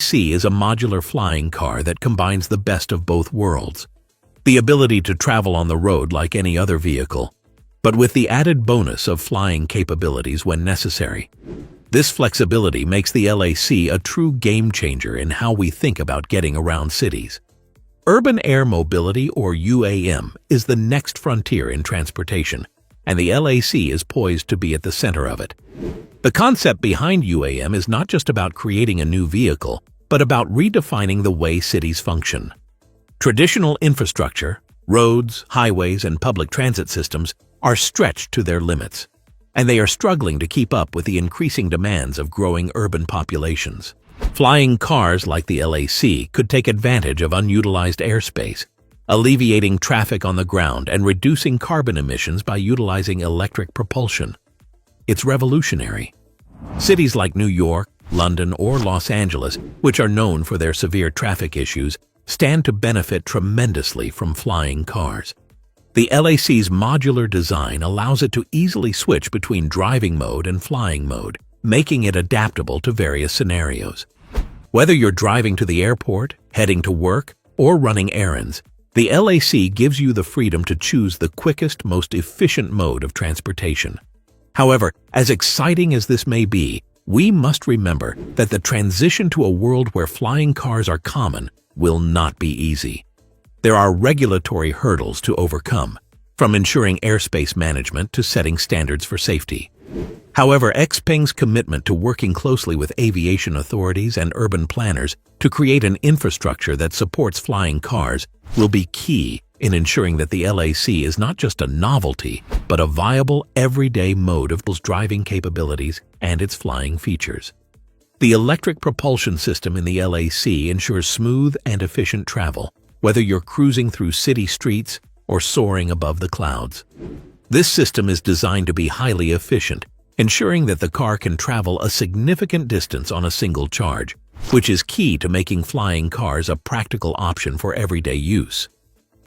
LAC is a modular flying car that combines the best of both worlds. The ability to travel on the road like any other vehicle, but with the added bonus of flying capabilities when necessary. This flexibility makes the LAC a true game-changer in how we think about getting around cities. Urban air mobility, or UAM, is the next frontier in transportation, and the LAC is poised to be at the center of it. The concept behind UAM is not just about creating a new vehicle, but about redefining the way cities function. Traditional infrastructure, roads, highways, and public transit systems are stretched to their limits, and they are struggling to keep up with the increasing demands of growing urban populations. Flying cars like the LAC could take advantage of unutilized airspace, alleviating traffic on the ground and reducing carbon emissions by utilizing electric propulsion. It's revolutionary. Cities like New York, London, or Los Angeles, which are known for their severe traffic issues, stand to benefit tremendously from flying cars. The LAC's modular design allows it to easily switch between driving mode and flying mode, making it adaptable to various scenarios. Whether you're driving to the airport, heading to work, or running errands, the LAC gives you the freedom to choose the quickest, most efficient mode of transportation. However, as exciting as this may be, we must remember that the transition to a world where flying cars are common will not be easy. There are regulatory hurdles to overcome, from ensuring airspace management to setting standards for safety. However, Xpeng's commitment to working closely with aviation authorities and urban planners to create an infrastructure that supports flying cars will be key in ensuring that the LAC is not just a novelty, but a viable, everyday mode of driving capabilities and its flying features. The electric propulsion system in the LAC ensures smooth and efficient travel, whether you're cruising through city streets or soaring above the clouds. This system is designed to be highly efficient, ensuring that the car can travel a significant distance on a single charge, which is key to making flying cars a practical option for everyday use.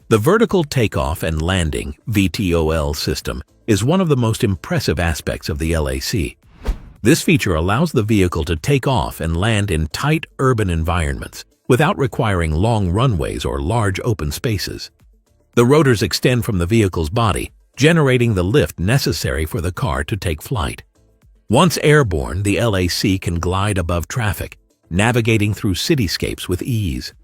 The vertical takeoff and landing (VTOL) system is one of the most impressive aspects of the LAC. This feature allows the vehicle to take off and land in tight urban environments without requiring long runways or large open spaces. The rotors extend from the vehicle's body, generating the lift necessary for the car to take flight. Once airborne, the LAC can glide above traffic, navigating through cityscapes with ease.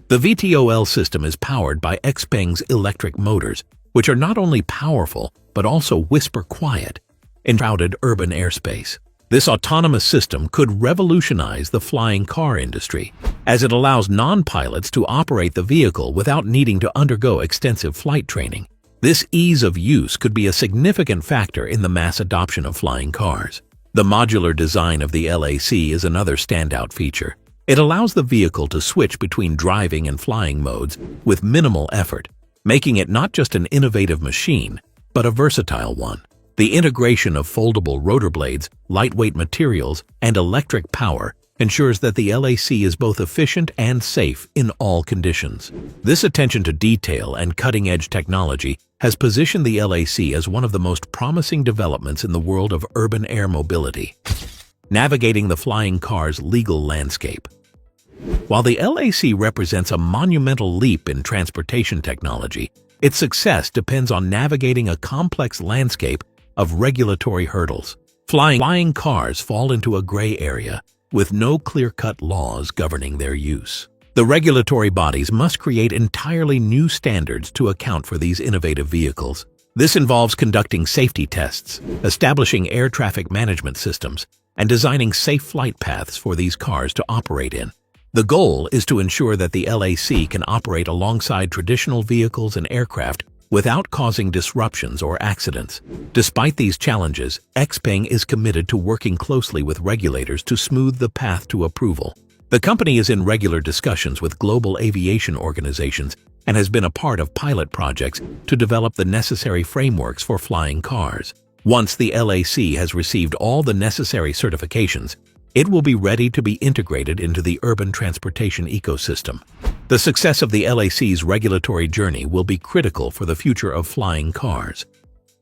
The VTOL system is powered by Xpeng's electric motors, which are not only powerful but also whisper quiet in crowded urban airspace. This autonomous system could revolutionize the flying car industry, as it allows non-pilots to operate the vehicle without needing to undergo extensive flight training. This ease of use could be a significant factor in the mass adoption of flying cars. The modular design of the LAC is another standout feature. It allows the vehicle to switch between driving and flying modes with minimal effort, making it not just an innovative machine, but a versatile one. The integration of foldable rotor blades, lightweight materials, and electric power ensures that the LAC is both efficient and safe in all conditions. This attention to detail and cutting-edge technology has positioned the LAC as one of the most promising developments in the world of urban air mobility. Navigating the flying car's legal landscape. While the LAC represents a monumental leap in transportation technology, its success depends on navigating a complex landscape of regulatory hurdles. Flying cars fall into a gray area, with no clear-cut laws governing their use. The regulatory bodies must create entirely new standards to account for these innovative vehicles. This involves conducting safety tests, establishing air traffic management systems, and designing safe flight paths for these cars to operate in. The goal is to ensure that the LAC can operate alongside traditional vehicles and aircraft without causing disruptions or accidents. Despite these challenges, Xpeng is committed to working closely with regulators to smooth the path to approval. The company is in regular discussions with global aviation organizations and has been a part of pilot projects to develop the necessary frameworks for flying cars. Once the LAC has received all the necessary certifications, it will be ready to be integrated into the urban transportation ecosystem. The success of the LAC's regulatory journey will be critical for the future of flying cars.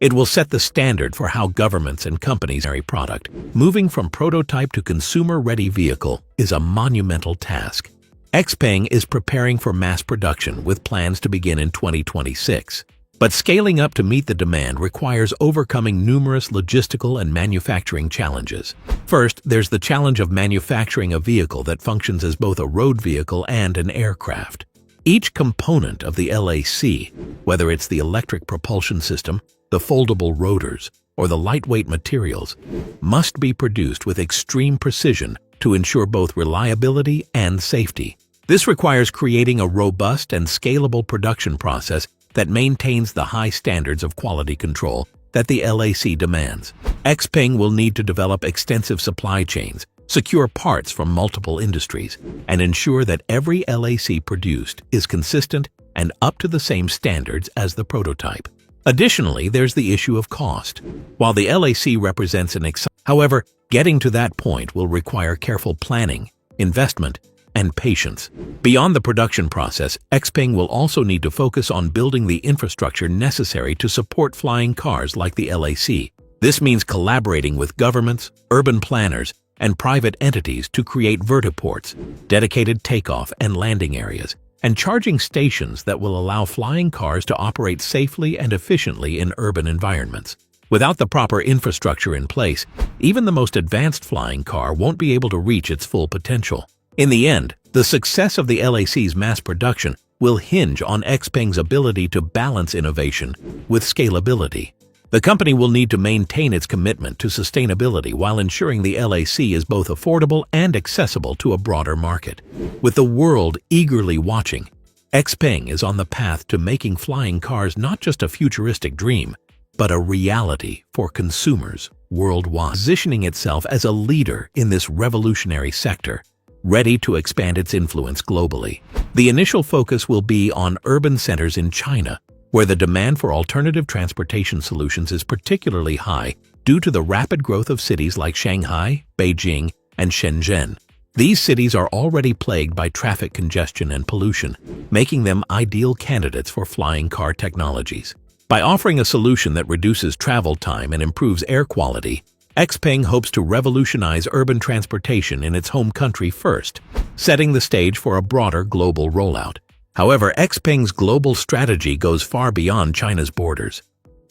It will set the standard for how governments and companies carry product. Moving from prototype to consumer-ready vehicle is a monumental task. Xpeng is preparing for mass production with plans to begin in 2026. But scaling up to meet the demand requires overcoming numerous logistical and manufacturing challenges. First, there's the challenge of manufacturing a vehicle that functions as both a road vehicle and an aircraft. Each component of the LAC, whether it's the electric propulsion system, the foldable rotors, or the lightweight materials, must be produced with extreme precision to ensure both reliability and safety. This requires creating a robust and scalable production process that maintains the high standards of quality control that the LAC demands. Xpeng will need to develop extensive supply chains, secure parts from multiple industries, and ensure that every LAC produced is consistent and up to the same standards as the prototype. Additionally, there's the issue of cost. While the LAC represents however, getting to that point will require careful planning, investment, and patience. Beyond the production process, Xpeng will also need to focus on building the infrastructure necessary to support flying cars like the LAC. This means collaborating with governments, urban planners, and private entities to create vertiports, dedicated takeoff and landing areas, and charging stations that will allow flying cars to operate safely and efficiently in urban environments. Without the proper infrastructure in place, even the most advanced flying car won't be able to reach its full potential. In the end, the success of the LAC's mass production will hinge on Xpeng's ability to balance innovation with scalability. The company will need to maintain its commitment to sustainability while ensuring the LAC is both affordable and accessible to a broader market. With the world eagerly watching, Xpeng is on the path to making flying cars not just a futuristic dream, but a reality for consumers worldwide, positioning itself as a leader in this revolutionary sector, ready to expand its influence globally. The initial focus will be on urban centers in China, where the demand for alternative transportation solutions is particularly high due to the rapid growth of cities like Shanghai, Beijing, and Shenzhen. These cities are already plagued by traffic congestion and pollution, making them ideal candidates for flying car technologies. By offering a solution that reduces travel time and improves air quality, Xpeng hopes to revolutionize urban transportation in its home country first, setting the stage for a broader global rollout. However, Xpeng's global strategy goes far beyond China's borders.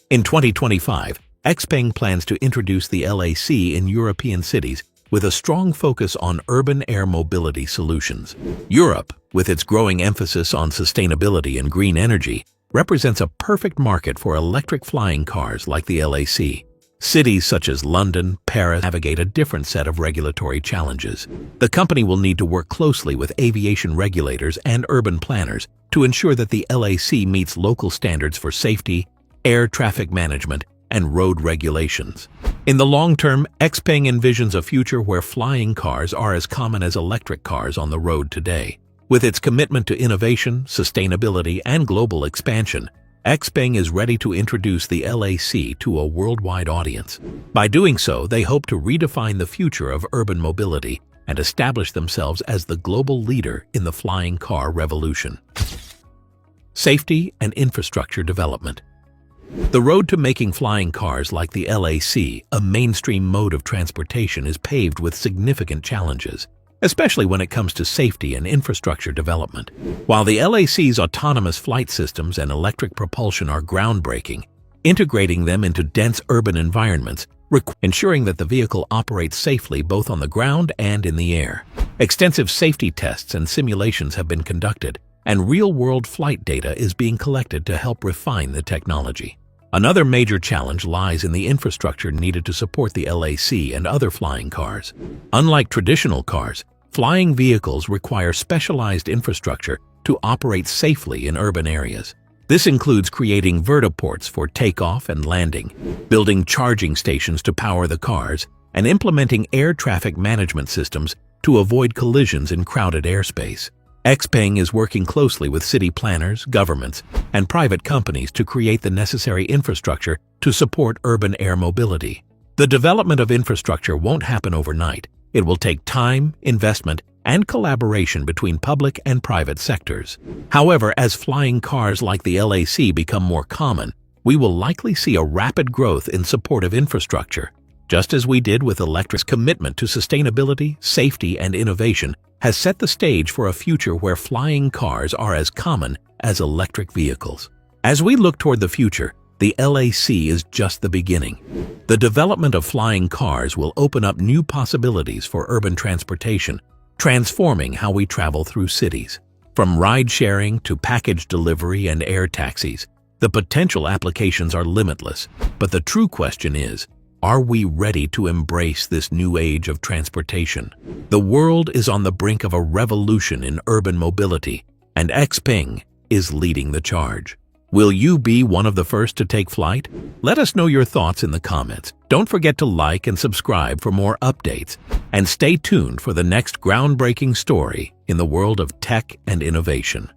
In 2025, Xpeng plans to introduce the LAC in European cities with a strong focus on urban air mobility solutions. Europe, with its growing emphasis on sustainability and green energy, represents a perfect market for electric flying cars like the LAC. Cities such as London, Paris navigate a different set of regulatory challenges. The company will need to work closely with aviation regulators and urban planners to ensure that the LAC meets local standards for safety, air traffic management, and road regulations. In the long term, Xpeng envisions a future where flying cars are as common as electric cars on the road today. With its commitment to innovation, sustainability, and global expansion, Xpeng is ready to introduce the LAC to a worldwide audience. By doing so, they hope to redefine the future of urban mobility and establish themselves as the global leader in the flying car revolution. Safety and infrastructure development. The road to making flying cars like the LAC a mainstream mode of transportation is paved with significant challenges, especially when it comes to safety and infrastructure development. While the LAC's autonomous flight systems and electric propulsion are groundbreaking, integrating them into dense urban environments, ensuring that the vehicle operates safely both on the ground and in the air. Extensive safety tests and simulations have been conducted, and real-world flight data is being collected to help refine the technology. Another major challenge lies in the infrastructure needed to support the LAC and other flying cars. Unlike traditional cars, flying vehicles require specialized infrastructure to operate safely in urban areas. This includes creating vertiports for takeoff and landing, building charging stations to power the cars, and implementing air traffic management systems to avoid collisions in crowded airspace. Xpeng is working closely with city planners, governments, and private companies to create the necessary infrastructure to support urban air mobility. The development of infrastructure won't happen overnight. It will take time, investment, and collaboration between public and private sectors. However, as flying cars like the LAC become more common, we will likely see a rapid growth in supportive infrastructure, just as we did with electric's commitment to sustainability, safety, and innovation has set the stage for a future where flying cars are as common as electric vehicles. As we look toward the future, the LAC is just the beginning. The development of flying cars will open up new possibilities for urban transportation, transforming how we travel through cities. From ride-sharing to package delivery and air taxis, the potential applications are limitless. But the true question is, are we ready to embrace this new age of transportation? The world is on the brink of a revolution in urban mobility, and Xpeng is leading the charge. Will you be one of the first to take flight? Let us know your thoughts in the comments. Don't forget to like and subscribe for more updates, and stay tuned for the next groundbreaking story in the world of tech and innovation.